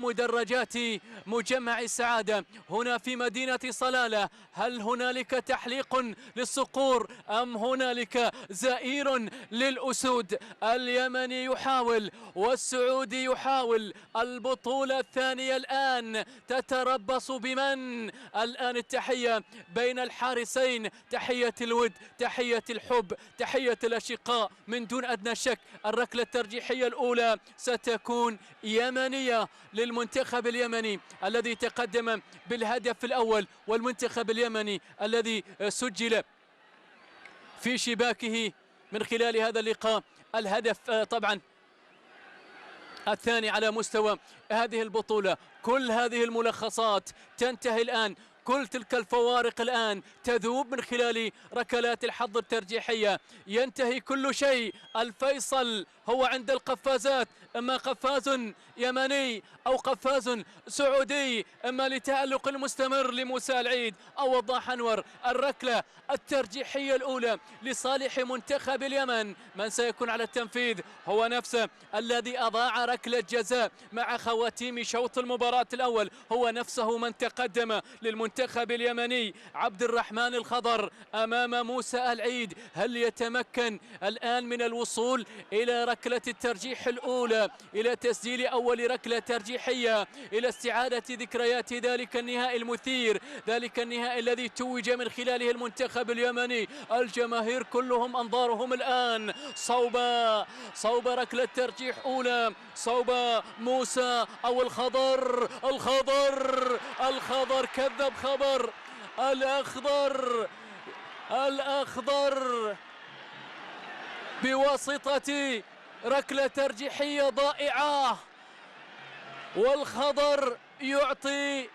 مدرجات مجمع السعادة هنا في مدينة صلالة. هل هنالك تحليق للصقور أم هنالك زئير للأسود؟ اليمني يحاول والسعودي يحاول. البطولة الثانية الآن تتربص بمن؟ الآن التحية بين الحارسين، تحية الود، تحية الحب، تحية الأشقاء. من دون أدنى شك الركلة الترجيحية الأولى ستكون يمنية للمنتخب اليمني الذي تقدم بالهدف الأول، والمنتخب اليمني الذي سجل في شباكه من خلال هذا اللقاء الهدف طبعا الثاني على مستوى هذه البطولة. كل هذه الملخصات تنتهي الآن، كل تلك الفوارق الآن تذوب من خلال ركلات الحظ الترجيحية. ينتهي كل شيء. الفيصل هو عند القفازات، إما قفاز يمني أو قفاز سعودي، إما لتألق المستمر لموسى العيد أو وضاح أنور. الركلة الترجيحية الأولى لصالح منتخب اليمن. من سيكون على التنفيذ هو نفسه الذي أضاع ركلة جزاء مع خواتيم شوط المباراة الأول، هو نفسه من تقدم للمنتخب اليمني. عبد الرحمن الخضر أمام موسى العيد. هل يتمكن الآن من الوصول إلى ركلة الترجيح الأولى، إلى تسجيل أول ركلة ترجيحية، إلى استعادة ذكريات ذلك النهائي المثير، ذلك النهائي الذي توج من خلاله المنتخب اليمني؟ الجماهير كلهم أنظارهم الآن صوب ركلة ترجيح أولى، صوب موسى أو الخضر. الخضر كذب خبر. الأخضر بواسطة ركلة ترجيحية ضائعة، والخضر يعطي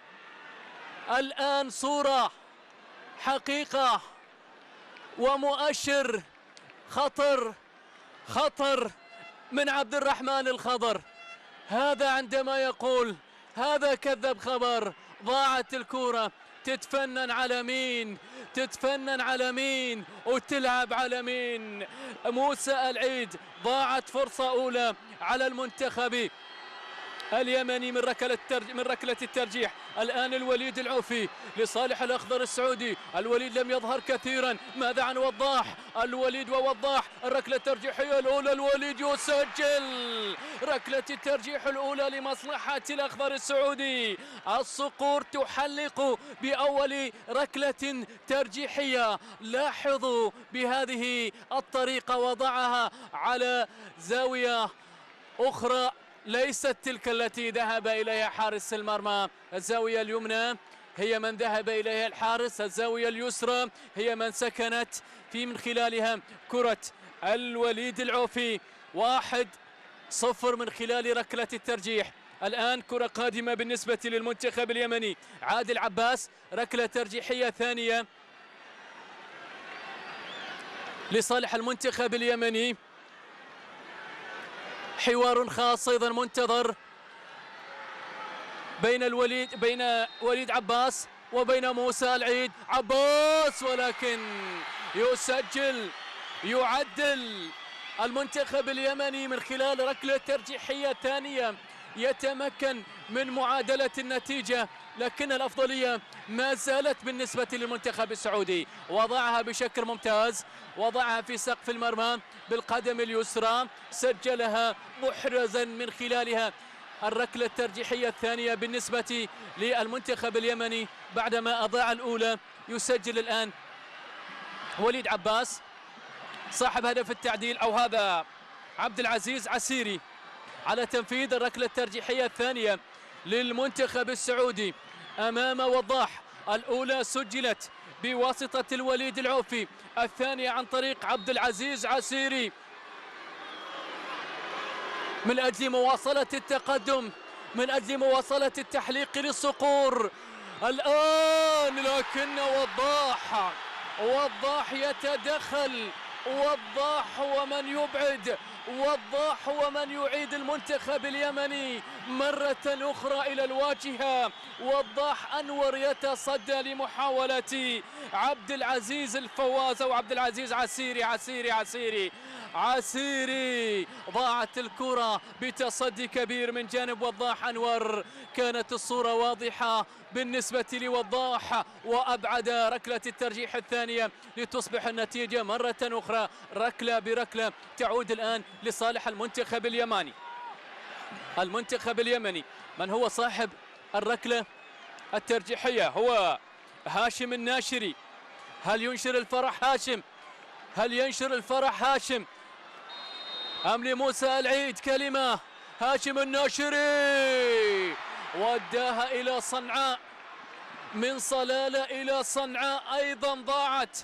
الآن صورة حقيقة ومؤشر خطر من عبد الرحمن الخضر. هذا عندما يقول هذا كذب خبر. ضاعت الكرة. تتفنن على مين وتلعب على مين؟ موسى العيد. ضاعت فرصة أولى على المنتخب اليمني من ركلة الترجيح. الآن الوليد العوفي لصالح الأخضر السعودي. الوليد لم يظهر كثيرا. ماذا عن وضاح؟ الوليد ووضاح. الركلة الترجيحية الأولى. الوليد يسجل ركلة الترجيح الأولى لمصلحة الأخضر السعودي. الصقور تحلق بأول ركلة ترجيحية. لاحظوا بهذه الطريقة وضعها على زاوية أخرى ليست تلك التي ذهب إليها حارس المرمى. الزاوية اليمنى هي من ذهب إليها الحارس، الزاوية اليسرى هي من سكنت في من خلالها كرة الوليد العوفي. 1-0 من خلال ركلة الترجيح. الآن كرة قادمة بالنسبة للمنتخب اليمني. عادل عباس. ركلة ترجيحية ثانية لصالح المنتخب اليمني. حوار خاص أيضا منتظر بين وليد عباس وبين موسى العيد. عباس ولكن يعدل المنتخب اليمني من خلال ركلة ترجيحية ثانية، يتمكن من معادلة النتيجة، لكن الأفضلية ما زالت بالنسبة للمنتخب السعودي. وضعها بشكل ممتاز، وضعها في سقف المرمى بالقدم اليسرى، سجلها محرزا من خلالها الركلة الترجيحية الثانية بالنسبة للمنتخب اليمني بعدما أضاع الأولى. يسجل الآن وليد عباس صاحب هدف التعديل، أو هذا عبد العزيز عسيري على تنفيذ الركلة الترجيحية الثانية للمنتخب السعودي أمام وضاح. الأولى سجلت بواسطة الوليد العوفي، الثانية عن طريق عبد العزيز عسيري من أجل مواصلة التقدم، من أجل مواصلة التحليق للصقور الآن. لكن وضاح يتدخل. وضاح هو من يبعد، وضاح هو من يعيد المنتخب اليمني مرة أخرى إلى الواجهة. وضاح أنور يتصدى لمحاولة عبد العزيز الفواز أو عبد العزيز عسيري. عسيري ضاعت الكرة بتصدي كبير من جانب وضاح أنور. كانت الصورة واضحة بالنسبة لوضاح، وأبعد ركلة الترجيح الثانية لتصبح النتيجة مرة أخرى ركلة بركلة. تعود الآن لصالح المنتخب اليماني. المنتخب اليمني من هو صاحب الركلة الترجيحية؟ هو هاشم الناشري. هل ينشر الفرح هاشم؟ هل ينشر الفرح هاشم أم لموسى العيد كلمة؟ هاشم الناشري وداها إلى صنعاء، من صلالة إلى صنعاء. أيضا ضاعت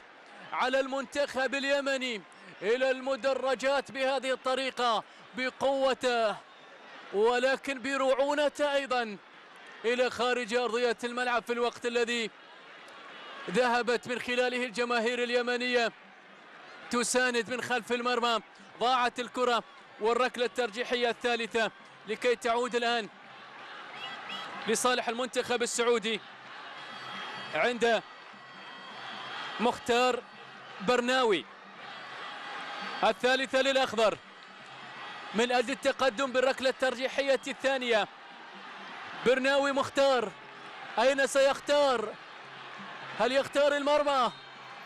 على المنتخب اليمني إلى المدرجات بهذه الطريقة بقوته ولكن برعونته أيضا إلى خارج أرضية الملعب في الوقت الذي ذهبت من خلاله الجماهير اليمنية تساند من خلف المرمى. ضاعت الكرة والركلة الترجيحية الثالثة لكي تعود الآن لصالح المنتخب السعودي عند مختار برناوي. الثالثة للأخضر من أجل التقدم بالركلة الترجيحية الثانية. برناوي مختار، أين سيختار؟ هل يختار المرمى؟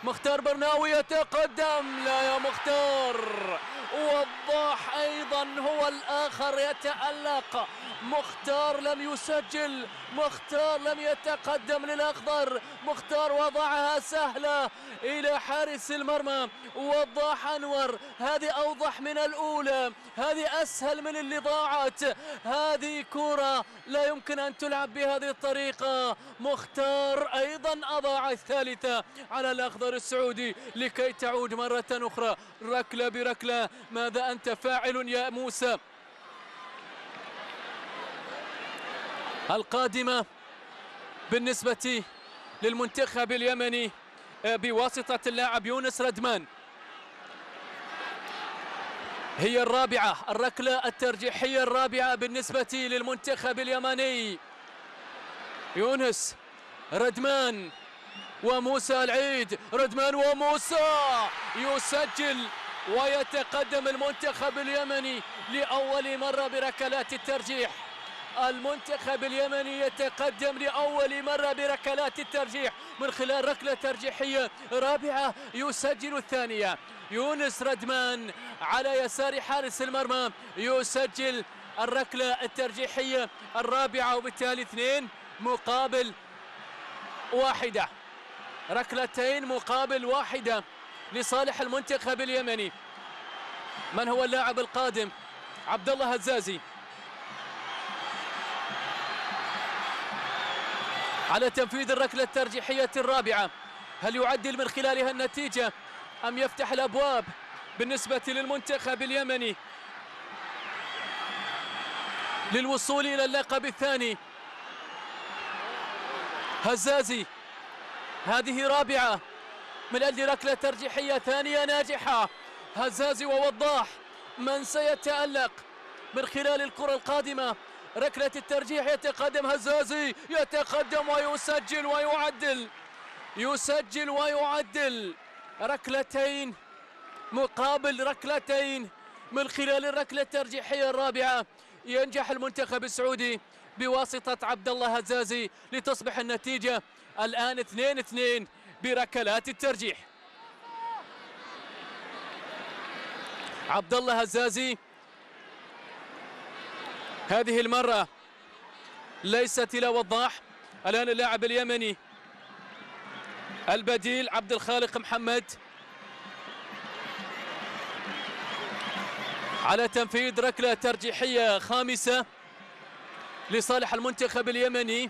مختار برناوي يتقدم، لا يا مختار. وضاح أيضا هو الآخر يتألق. مختار لم يسجل، مختار لم يتقدم للأخضر. مختار وضعها سهلة إلى حارس المرمى وضاح أنور. هذه أوضح من الأولى، هذه أسهل من اللي ضاعت. هذه كرة لا يمكن أن تلعب بهذه الطريقة. مختار أيضا أضاع الثالثة على الأخضر السعودي لكي تعود مرة أخرى ركلة بركلة. ماذا أنت فاعل يا موسى؟ القادمة بالنسبة للمنتخب اليمني بواسطة اللاعب يونس ردمان هي الرابعة، الركلة الترجيحية الرابعة بالنسبة للمنتخب اليمني. يونس ردمان وموسى العيد. ردمان وموسى يسجل ويتقدم المنتخب اليمني لأول مرة بركلات الترجيح. المنتخب اليمني يتقدم لأول مرة بركلات الترجيح من خلال ركلة ترجيحية رابعة يسجل الثانية. يونس ردمان على يسار حارس المرمى يسجل الركلة الترجيحية الرابعة، وبالتالي 2 مقابل 1. ركلتين مقابل 1 لصالح المنتخب اليمني. من هو اللاعب القادم؟ عبد الله هزازي على تنفيذ الركلة الترجيحية الرابعة. هل يعدل من خلالها النتيجة أم يفتح الأبواب بالنسبة للمنتخب اليمني للوصول إلى اللقب الثاني؟ هزازي هذه رابعة من أجل ركلة ترجيحية ثانية ناجحة. هزازي ووضاح من سيتألق من خلال الكرة القادمة. ركلة الترجيح يتقدم هزازي، يتقدم ويسجل ويعدل، يسجل ويعدل. ركلتين مقابل ركلتين من خلال الركلة الترجيحية الرابعة. ينجح المنتخب السعودي بواسطة عبد الله هزازي لتصبح النتيجة الآن 2-2 بركلات الترجيح. عبد الله هزازي هذه المرة ليست إلى وضاح. الآن اللاعب اليمني البديل عبد الخالق محمد على تنفيذ ركلة ترجيحية خامسة لصالح المنتخب اليمني.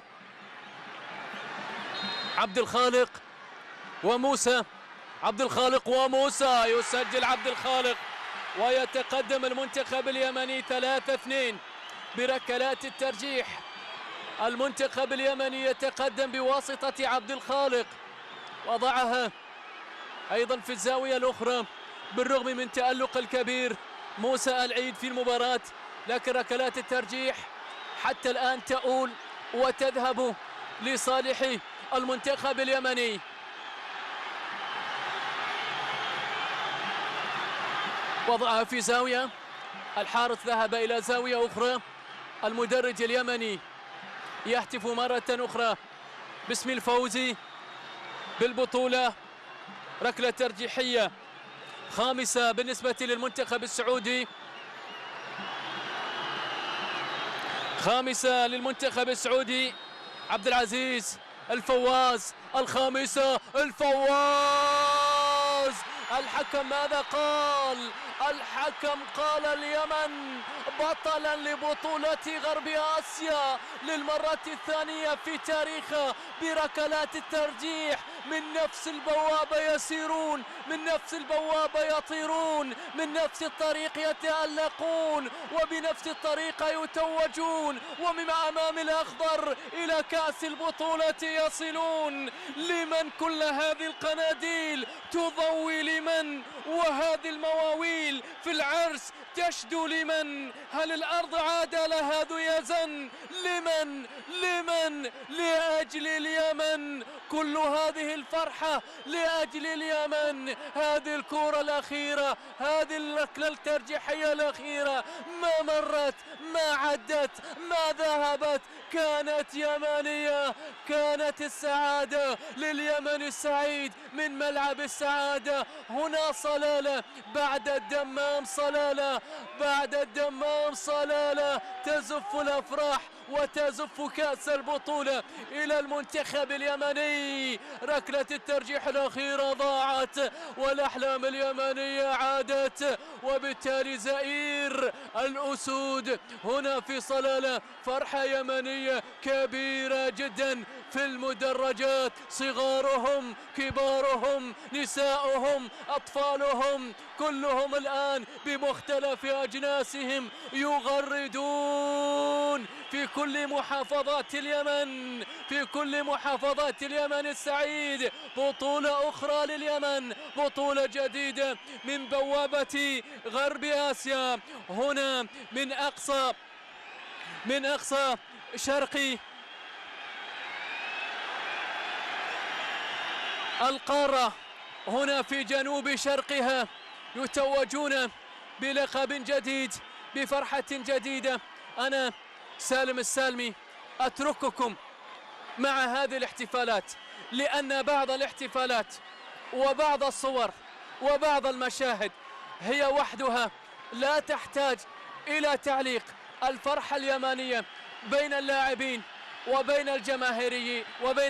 عبد الخالق وموسى، عبد الخالق وموسى، يسجل عبد الخالق ويتقدم المنتخب اليمني 3-2 بركلات الترجيح. المنتخب اليمني يتقدم بواسطة عبد الخالق، وضعها أيضا في الزاوية الأخرى بالرغم من تألق الكبير موسى العيد في المباراة، لكن ركلات الترجيح حتى الآن تؤول وتذهب لصالح المنتخب اليمني. وضعها في زاوية، الحارس ذهب إلى زاوية أخرى. المدرج اليمني يهتف مرة أخرى باسم الفوز بالبطولة. ركلة ترجيحية خامسة بالنسبة للمنتخب السعودي، خامسة للمنتخب السعودي. عبد العزيز الفواز، الخامسة، الفواز. الحكم ماذا قال؟ الحكم قال اليمن بطلا لبطولة غرب آسيا للمرة الثانية في تاريخها بركلات الترجيح. من نفس البوابة يسيرون، من نفس البوابة يطيرون، من نفس الطريق يتألقون، وبنفس الطريقة يتوجون، ومن أمام الأخضر إلى كأس البطولة يصلون. لمن كل هذه القناديل تضوي؟ لمن؟ وهذه المواويل في العرس تشدو لمن؟ هل الأرض عاد لها ذيازا؟ لمن؟ لمن؟ لأجل اليمن. كل هذه الفرحة لأجل اليمن. هذه الكرة الأخيرة، هذه الركلة الترجيحية الأخيرة ما مرت، ما عدت، ما ذهبت، كانت يمنية. كانت السعادة لليمن السعيد من ملعب السعادة. هنا صلالة بعد الدمام، صلالة بعد الدمام، صلالة تزف الأفراح وتزف كأس البطولة إلى المنتخب اليمني. ركلة الترجيح الأخيرة ضاعت والأحلام اليمنية عادت، وبالتالي زئير الأسود هنا في صلالة. فرحة يمنية كبيرة جدا في المدرجات، صغارهم كبارهم نساؤهم أطفالهم كلهم الآن بمختلف أجناسهم يغردون في كل محافظات اليمن، في كل محافظات اليمن السعيد. بطولة أخرى لليمن، بطولة جديدة من بوابة غرب آسيا، هنا من أقصى شرق القارة، هنا في جنوب شرقها يتوجون بلقب جديد، بفرحة جديدة. أنا سالم السالمي أترككم مع هذه الاحتفالات، لأن بعض الاحتفالات وبعض الصور وبعض المشاهد هي وحدها لا تحتاج إلى تعليق. الفرحة اليمنية بين اللاعبين وبين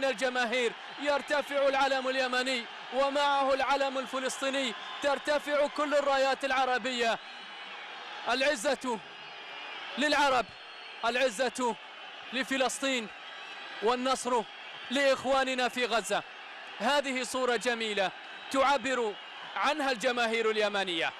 الجماهير يرتفع العلم اليمني ومعه العلم الفلسطيني، ترتفع كل الرايات العربية. العزة للعرب، العزة لفلسطين، والنصر لإخواننا في غزة. هذه صورة جميلة تعبر عنها الجماهير اليمنية.